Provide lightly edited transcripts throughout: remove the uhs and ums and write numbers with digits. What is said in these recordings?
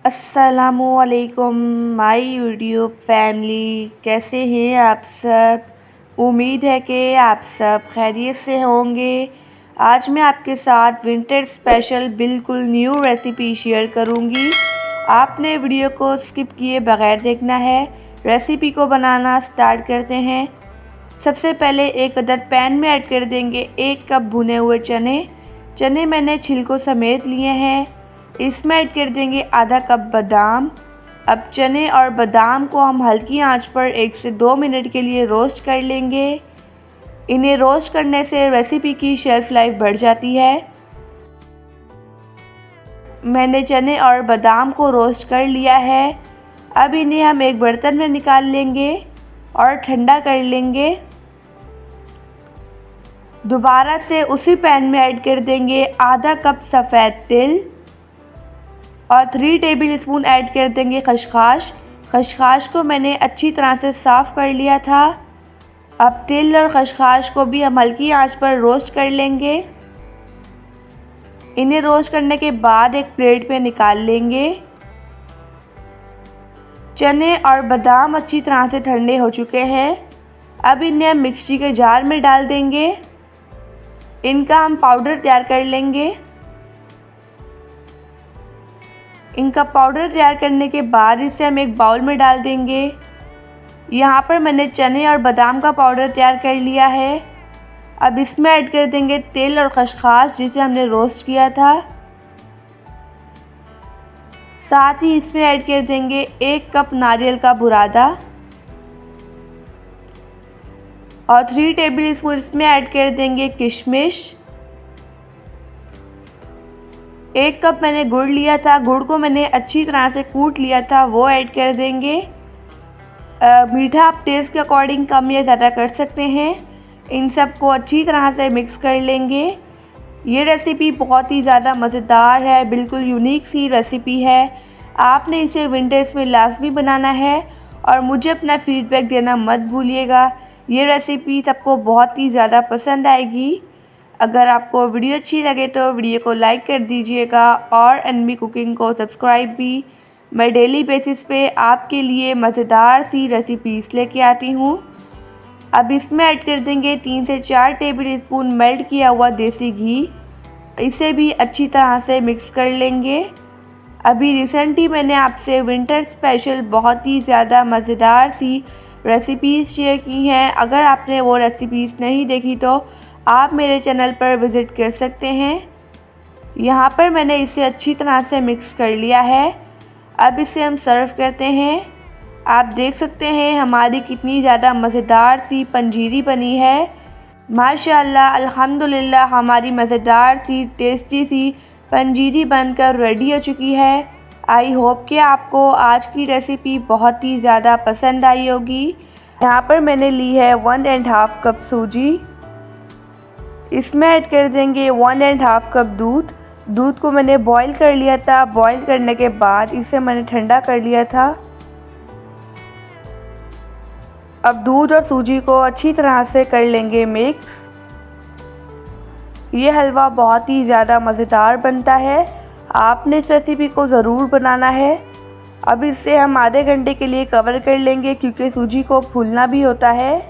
अस्सलामुअलैकुम my YouTube family, कैसे हैं आप सब। उम्मीद है कि आप सब खैरियत से होंगे। आज मैं आपके साथ विंटर स्पेशल बिल्कुल न्यू रेसिपी शेयर करूंगी। आपने वीडियो को स्किप किए बगैर देखना है। रेसिपी को बनाना स्टार्ट करते हैं। सबसे पहले एक अदद पैन में ऐड कर देंगे 1 कप भुने हुए चने मैंने छिलकों समेत लिए हैं। इसमें ऐड कर देंगे आधा कप बादाम। अब चने और बादाम को हम हल्की आंच पर 1 से 2 मिनट के लिए रोस्ट कर लेंगे। इन्हें रोस्ट करने से रेसिपी की शेल्फ लाइफ बढ़ जाती है। मैंने चने और बादाम को रोस्ट कर लिया है। अब इन्हें हम एक बर्तन में निकाल लेंगे और ठंडा कर लेंगे। दोबारा से उसी पैन में ऐड कर देंगे आधा कप सफ़ेद तिल और 3 टेबल स्पून ऐड कर देंगे खसखस। खसखस को मैंने अच्छी तरह से साफ़ कर लिया था। अब तिल और खसखस को भी हम हल्की आंच पर रोस्ट कर लेंगे। इन्हें रोस्ट करने के बाद एक प्लेट पे निकाल लेंगे। चने और बादाम अच्छी तरह से ठंडे हो चुके हैं। अब इन्हें हम मिक्सी के जार में डाल देंगे। इनका हम पाउडर तैयार कर लेंगे। इनका पाउडर तैयार करने के बाद इसे हम एक बाउल में डाल देंगे। यहाँ पर मैंने चने और बादाम का पाउडर तैयार कर लिया है। अब इसमें ऐड कर देंगे तिल और खसखस जिसे हमने रोस्ट किया था। साथ ही इसमें ऐड कर देंगे 1 कप नारियल का बुरादा और 3 टेबल स्पून इसमें ऐड कर देंगे किशमिश। 1 कप मैंने गुड़ लिया था, गुड़ को मैंने अच्छी तरह से कूट लिया था, वो ऐड कर देंगे। मीठा आप टेस्ट के अकॉर्डिंग कम या ज़्यादा कर सकते हैं। इन सब को अच्छी तरह से मिक्स कर लेंगे। ये रेसिपी बहुत ही ज़्यादा मज़ेदार है, बिल्कुल यूनिक सी रेसिपी है। आपने इसे विंटर्स में लाजमी बनाना है और मुझे अपना फ़ीडबैक देना मत भूलिएगा। ये रेसिपी सबको बहुत ही ज़्यादा पसंद आएगी। अगर आपको वीडियो अच्छी लगे तो वीडियो को लाइक कर दीजिएगा और एनबी कुकिंग को सब्सक्राइब भी। मैं डेली बेसिस पे आपके लिए मज़ेदार सी रेसिपीज़ लेके आती हूँ। अब इसमें ऐड कर देंगे 3 से 4 टेबल स्पून मेल्ट किया हुआ देसी घी। इसे भी अच्छी तरह से मिक्स कर लेंगे। अभी रिसेंटली मैंने आपसे विंटर स्पेशल बहुत ही ज़्यादा मज़ेदार सी रेसिपीज़ शेयर की हैं। अगर आपने वो रेसिपीज़ नहीं देखी तो आप मेरे चैनल पर विज़िट कर सकते हैं। यहाँ पर मैंने इसे अच्छी तरह से मिक्स कर लिया है। अब इसे हम सर्व करते हैं। आप देख सकते हैं हमारी कितनी ज़्यादा मज़ेदार सी पंजीरी बनी है। माशाअल्लाह अल्हम्दुलिल्लाह हमारी मज़ेदार सी टेस्टी सी पंजीरी बनकर रेडी हो चुकी है। आई होप कि आपको आज की रेसिपी बहुत ही ज़्यादा पसंद आई होगी। यहाँ पर मैंने ली है 1.5 कप सूजी। इसमें ऐड कर देंगे 1.5 कप दूध को मैंने बॉईल कर लिया था। बॉईल करने के बाद इसे मैंने ठंडा कर लिया था। अब दूध और सूजी को अच्छी तरह से कर लेंगे मिक्स। ये हलवा बहुत ही ज़्यादा मज़ेदार बनता है। आपने इस रेसिपी को ज़रूर बनाना है। अब इसे हम आधे घंटे के लिए कवर कर लेंगे क्योंकि सूजी को फूलना भी होता है।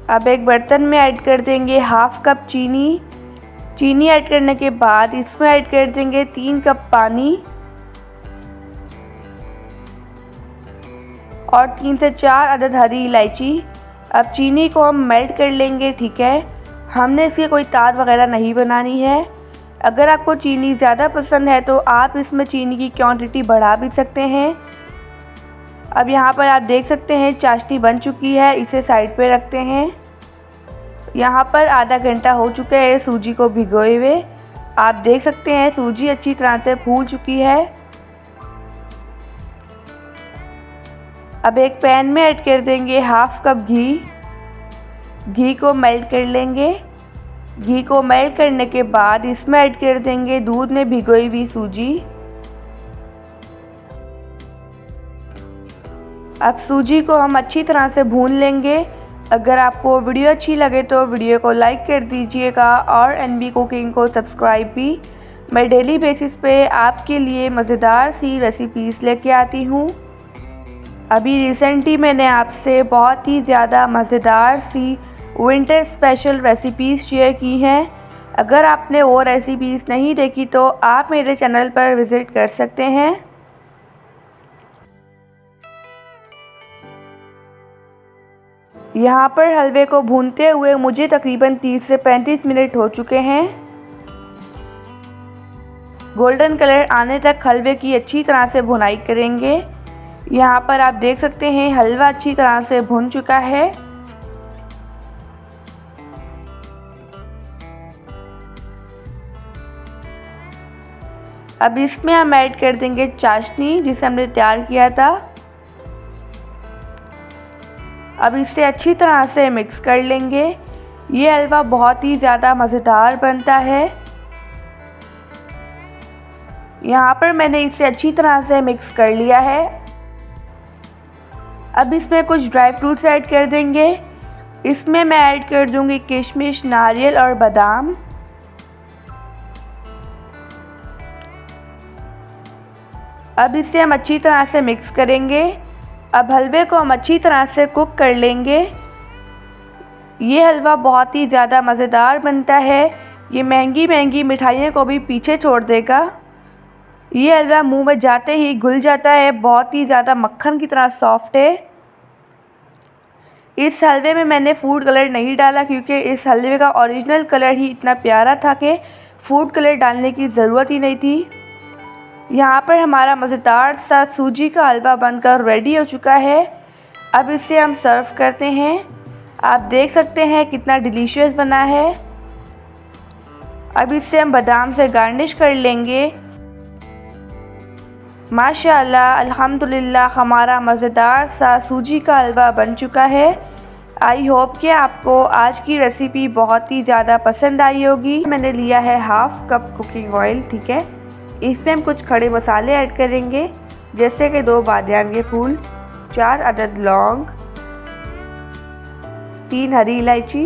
अब एक बर्तन में ऐड कर देंगे 1/2 कप चीनी ऐड करने के बाद इसमें ऐड कर देंगे 3 कप पानी और 3 से 4 अदद हरी इलायची। अब चीनी को हम मेल्ट कर लेंगे, ठीक है। हमने इसकी कोई तार वगैरह नहीं बनानी है। अगर आपको चीनी ज़्यादा पसंद है तो आप इसमें चीनी की क्वांटिटी बढ़ा भी सकते हैं। अब यहाँ पर आप देख सकते हैं चाशनी बन चुकी है। इसे साइड पे रखते हैं। यहाँ पर आधा घंटा हो चुका है सूजी को भिगोए हुए। आप देख सकते हैं सूजी अच्छी तरह से फूल चुकी है। अब एक पैन में ऐड कर देंगे 1/2 कप घी को मेल्ट कर लेंगे। घी को मेल्ट करने के बाद इसमें ऐड कर देंगे दूध में भिगोई हुई सूजी। अब सूजी को हम अच्छी तरह से भून लेंगे। अगर आपको वीडियो अच्छी लगे तो वीडियो को लाइक कर दीजिएगा और एनबी कुकिंग को सब्सक्राइब भी। मैं डेली बेसिस पे आपके लिए मज़ेदार सी रेसिपीज़ लेके आती हूँ। अभी रिसेंटली मैंने आपसे बहुत ही ज़्यादा मज़ेदार सी विंटर स्पेशल रेसिपीज़ शेयर की हैं। अगर आपने वो रेसिपीज़ नहीं देखी तो आप मेरे चैनल पर विज़िट कर सकते हैं। यहाँ पर हलवे को भूनते हुए मुझे तकरीबन 30 से 35 मिनट हो चुके हैं। गोल्डन कलर आने तक हलवे की अच्छी तरह से भुनाई करेंगे। यहाँ पर आप देख सकते हैं हलवा अच्छी तरह से भुन चुका है। अब इसमें हम ऐड कर देंगे चाशनी जिसे हमने तैयार किया था। अब इसे अच्छी तरह से मिक्स कर लेंगे। ये हलवा बहुत ही ज़्यादा मज़ेदार बनता है। यहाँ पर मैंने इसे अच्छी तरह से मिक्स कर लिया है। अब इसमें कुछ ड्राई फ्रूट्स ऐड कर देंगे। इसमें मैं ऐड कर दूँगी किशमिश, नारियल और बादाम। अब इसे हम अच्छी तरह से मिक्स करेंगे। अब हलवे को हम अच्छी तरह से कुक कर लेंगे। ये हलवा बहुत ही ज़्यादा मज़ेदार बनता है। ये महंगी महंगी मिठाइयों को भी पीछे छोड़ देगा। ये हलवा मुंह में जाते ही घुल जाता है, बहुत ही ज़्यादा मक्खन की तरह सॉफ्ट है। इस हलवे में मैंने फूड कलर नहीं डाला क्योंकि इस हलवे का ओरिजिनल कलर ही इतना प्यारा था कि फूड कलर डालने की ज़रूरत ही नहीं थी। यहाँ पर हमारा मज़ेदार सा सूजी का हलवा बनकर रेडी हो चुका है। अब इसे हम सर्व करते हैं। आप देख सकते हैं कितना डिलीशियस बना है। अब इसे हम बादाम से गार्निश कर लेंगे। माशाअल्लाह, अल्हम्दुलिल्लाह हमारा मज़ेदार सा सूजी का हलवा बन चुका है। आई होप कि आपको आज की रेसिपी बहुत ही ज़्यादा पसंद आई होगी। मैंने लिया है हाफ़ कप कुकिंग ऑयल, ठीक है। इसमें हम कुछ खड़े मसाले ऐड करेंगे जैसे कि 2 बादियान के फूल, 4 अदद लौंग, 3 हरी इलायची,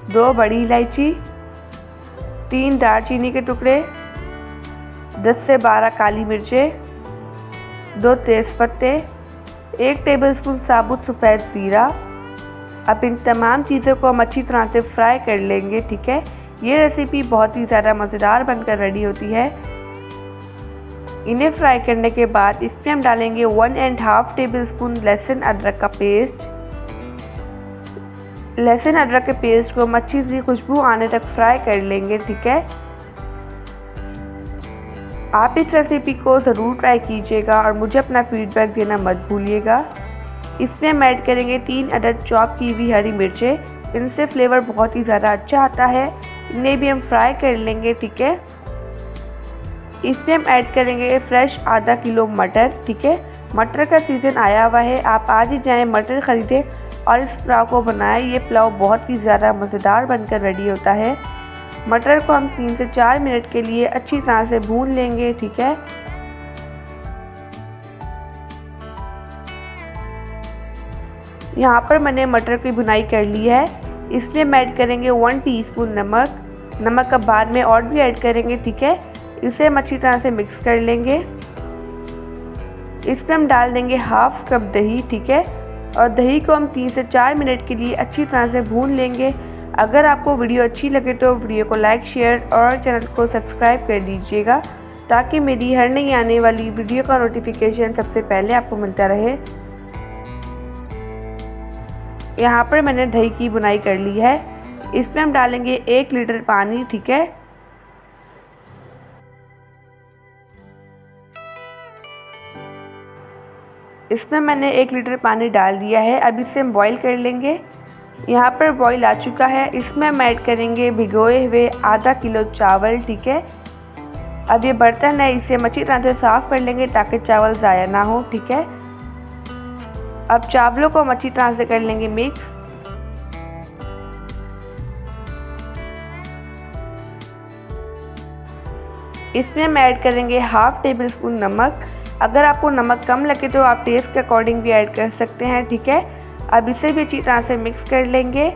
2 बड़ी इलायची, 3 दालचीनी के टुकड़े, 10 से 12 काली मिर्चें, 2 तेज़पत्ते, 1 टेबलस्पून साबुत सफ़ेद ज़ीरा। अब इन तमाम चीज़ों को हम अच्छी तरह से फ्राई कर लेंगे, ठीक है। ये रेसिपी बहुत ही ज़्यादा मज़ेदार बनकर रेडी होती है। इन्हें फ्राई करने के बाद इसमें हम डालेंगे 1½ टेबलस्पून लहसुन अदरक का पेस्ट। लहसुन अदरक के पेस्ट को हम अच्छी सी खुशबू आने तक फ्राई कर लेंगे, ठीक है। आप इस रेसिपी को ज़रूर ट्राई कीजिएगा और मुझे अपना फीडबैक देना मत भूलिएगा। इसमें हम ऐड करेंगे 3 अदद चॉप की हुई हरी मिर्चें। इनसे फ्लेवर बहुत ही ज़्यादा अच्छा आता है। इन्हें भी हम फ्राई कर लेंगे, ठीक है। इसमें हम ऐड करेंगे फ्रेश आधा किलो मटर, ठीक है। मटर का सीज़न आया हुआ है, आप आज ही जाएं मटर ख़रीदें और इस पुलाव को बनाएं। ये पुलाव बहुत ही ज़्यादा मज़ेदार बनकर रेडी होता है। मटर को हम 3 से 4 मिनट के लिए अच्छी तरह से भून लेंगे, ठीक है। यहाँ पर मैंने मटर की भुनाई कर ली है। इसमें हम ऐड करेंगे 1 टीस्पून नमक। नमक अब बाद में और भी ऐड करेंगे, ठीक है। इसे हम अच्छी तरह से मिक्स कर लेंगे। इसमें हम डाल देंगे हाफ़ कप दही, ठीक है। और दही को हम 3 से 4 मिनट के लिए अच्छी तरह से भून लेंगे। अगर आपको वीडियो अच्छी लगे तो वीडियो को लाइक, शेयर और चैनल को सब्सक्राइब कर दीजिएगा ताकि मेरी हर नई आने वाली वीडियो का नोटिफिकेशन सबसे पहले आपको मिलता रहे। यहाँ पर मैंने दही की बुनाई कर ली है। इसमें हम डालेंगे 1 लीटर पानी, ठीक है। इसमें मैंने 1 लीटर पानी डाल दिया है। अब इसे हम बॉईल कर लेंगे। यहाँ पर बॉईल आ चुका है। इसमें हम ऐड करेंगे भिगोए हुए आधा किलो चावल, ठीक है। अब ये बर्तन है, इसे हम अच्छी तरह से साफ़ कर लेंगे ताकि चावल ज़ाया ना हो, ठीक है। अब चावलों को हम अच्छी तरह से कर लेंगे मिक्स। इसमें हम ऐड करेंगे हाफ़ टेबल स्पून नमक। अगर आपको नमक कम लगे तो आप टेस्ट के अकॉर्डिंग भी ऐड कर सकते हैं, ठीक है। अब इसे भी अच्छी तरह से मिक्स कर लेंगे।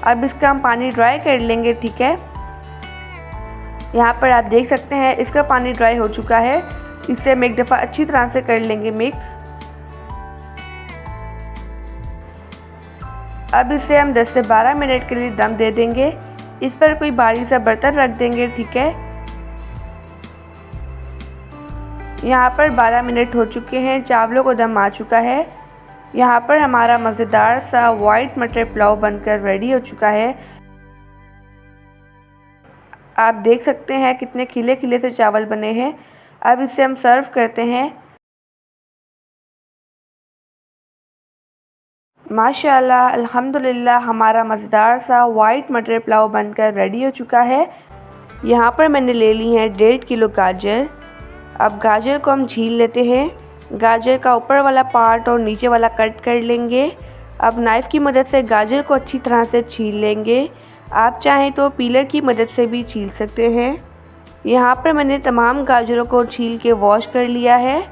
अब इसका हम पानी ड्राई कर लेंगे, ठीक है। यहाँ पर आप देख सकते हैं इसका पानी ड्राई हो चुका है। इसे हम एक दफ़ा अच्छी तरह से कर लेंगे मिक्स। अब इसे हम 10 से 12 मिनट के लिए दम दे देंगे। इस पर कोई भारी सा बर्तन रख देंगे, ठीक है। यहाँ पर 12 मिनट हो चुके हैं, चावलों को दम आ चुका है। यहाँ पर हमारा मज़ेदार सा वाइट मटर पुलाव बनकर रेडी हो चुका है। आप देख सकते हैं कितने खिले खिले से चावल बने हैं। अब इसे हम सर्व करते हैं। माशाल्लाह अल्हम्दुलिल्लाह हमारा मज़ेदार सा वाइट मटर पुलाव बनकर रेडी हो चुका है। यहाँ पर मैंने ले ली है 1.5 किलो गाजर। अब गाजर को हम छील लेते हैं। गाजर का ऊपर वाला पार्ट और नीचे वाला कट कर लेंगे। अब नाइफ़ की मदद से गाजर को अच्छी तरह से छील लेंगे। आप चाहें तो पीलर की मदद से भी छील सकते हैं। यहाँ पर मैंने तमाम गाजरों को छील के वॉश कर लिया है।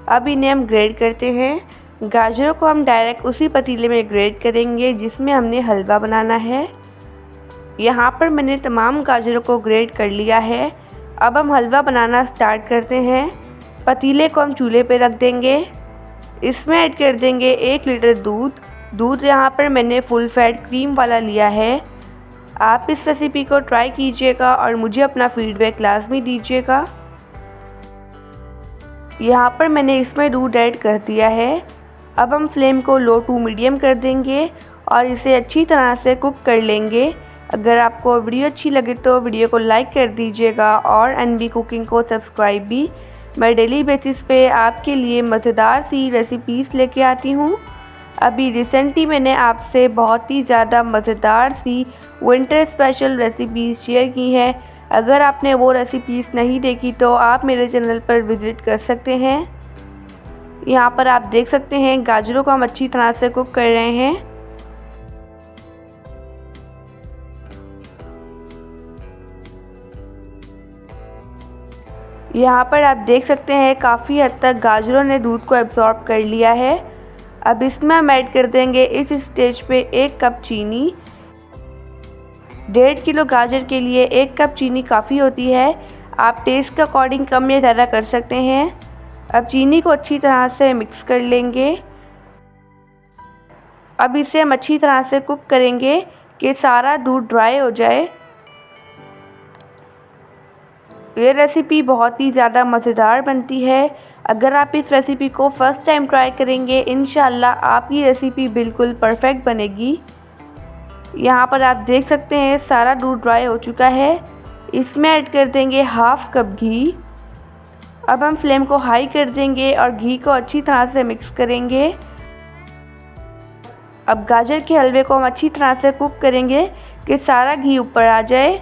अब इन्हें हम ग्रेट करते हैं। गाजरों को हम डायरेक्ट उसी पतीले में ग्रेट करेंगे जिसमें हमने हलवा बनाना है। यहाँ पर मैंने तमाम गाजरों को ग्रेट कर लिया है। अब हम हलवा बनाना स्टार्ट करते हैं। पतीले को हम चूल्हे पे रख देंगे। इसमें ऐड कर देंगे 1 लीटर दूध यहाँ पर मैंने फुल फैट क्रीम वाला लिया है। आप इस रेसिपी को ट्राई कीजिएगा और मुझे अपना फीडबैक लाजमी दीजिएगा। यहाँ पर मैंने इसमें दूध ऐड कर दिया है। अब हम फ्लेम को लो टू मीडियम कर देंगे और इसे अच्छी तरह से कुक कर लेंगे। अगर आपको वीडियो अच्छी लगे तो वीडियो को लाइक कर दीजिएगा और एनबी कुकिंग को सब्सक्राइब भी। मैं डेली बेसिस पे आपके लिए मज़ेदार सी रेसिपीज़ लेके आती हूँ। अभी रिसेंटली मैंने आपसे बहुत ही ज़्यादा मज़ेदार सी विंटर स्पेशल रेसिपीज़ शेयर की हैं। अगर आपने वो रेसिपीज़ नहीं देखी तो आप मेरे चैनल पर विज़िट कर सकते हैं। यहाँ पर आप देख सकते हैं गाजरों को हम अच्छी तरह से कुक कर रहे हैं। यहाँ पर आप देख सकते हैं काफ़ी हद तक गाजरों ने दूध को एब्जॉर्ब कर लिया है। अब इसमें हम ऐड कर देंगे इस स्टेज पे 1 कप चीनी। 1.5 किलो गाजर के लिए 1 कप चीनी काफ़ी होती है। आप टेस्ट के अकॉर्डिंग कम या ज़्यादा कर सकते हैं। अब चीनी को अच्छी तरह से मिक्स कर लेंगे। अब इसे हम अच्छी तरह से कुक करेंगे कि सारा दूध ड्राई हो जाए। ये रेसिपी बहुत ही ज़्यादा मज़ेदार बनती है। अगर आप इस रेसिपी को फ़र्स्ट टाइम ट्राई करेंगे इंशाल्लाह आपकी रेसिपी बिल्कुल परफेक्ट बनेगी। यहाँ पर आप देख सकते हैं सारा दूध ड्राई हो चुका है। इसमें ऐड कर देंगे हाफ़ कप घी। अब हम फ्लेम को हाई कर देंगे और घी को अच्छी तरह से मिक्स करेंगे। अब गाजर के हलवे को हम अच्छी तरह से कुक करेंगे कि सारा घी ऊपर आ जाए।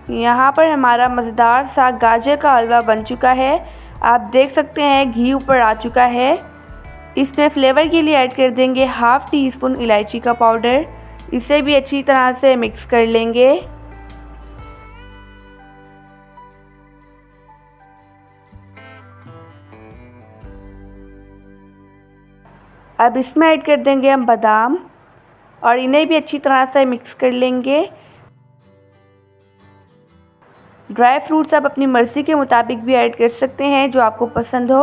यहाँ पर हमारा मज़ेदार सा गाजर का हलवा बन चुका है। आप देख सकते हैं घी ऊपर आ चुका है। इसमें फ्लेवर के लिए ऐड कर देंगे हाफ़ टी स्पून इलायची का पाउडर। इसे भी अच्छी तरह से मिक्स कर लेंगे। अब इसमें ऐड कर देंगे हम बादाम और इन्हें भी अच्छी तरह से मिक्स कर लेंगे। ड्राई फ्रूट्स आप अपनी मर्ज़ी के मुताबिक भी ऐड कर सकते हैं जो आपको पसंद हो।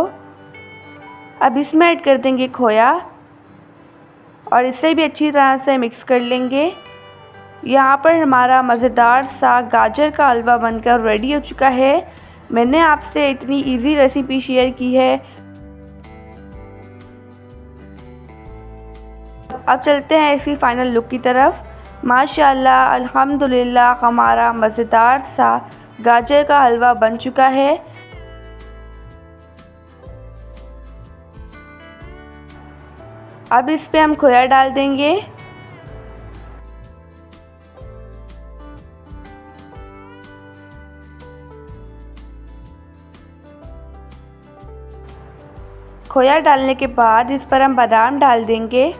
अब इसमें ऐड कर देंगे खोया और इसे भी अच्छी तरह से मिक्स कर लेंगे। यहाँ पर हमारा मज़ेदार सा गाजर का हलवा बनकर रेडी हो चुका है। मैंने आपसे इतनी इजी रेसिपी शेयर की है। अब चलते हैं इसकी फ़ाइनल लुक की तरफ। माशाल्लाह अल्हम्दुलिल्लाह हमारा मज़ेदार सा गाजर का हलवा बन चुका है। अब इस पे हम खोया डाल देंगे। खोया डालने के बाद इस पर हम बादाम डाल देंगे।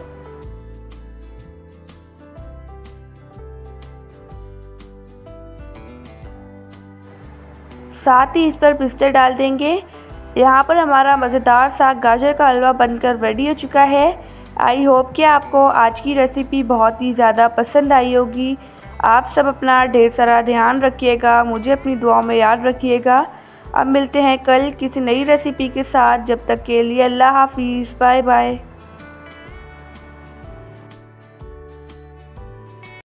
साथ ही इस पर पिस्ते डाल देंगे। यहाँ पर हमारा मज़ेदार सा गाजर का हलवा बनकर रेडी हो चुका है। आई होप कि आपको आज की रेसिपी बहुत ही ज़्यादा पसंद आई होगी। आप सब अपना ढेर सारा ध्यान रखिएगा, मुझे अपनी दुआओं में याद रखिएगा। अब मिलते हैं कल किसी नई रेसिपी के साथ। जब तक के लिए अल्लाह हाफिज़, बाय बाय।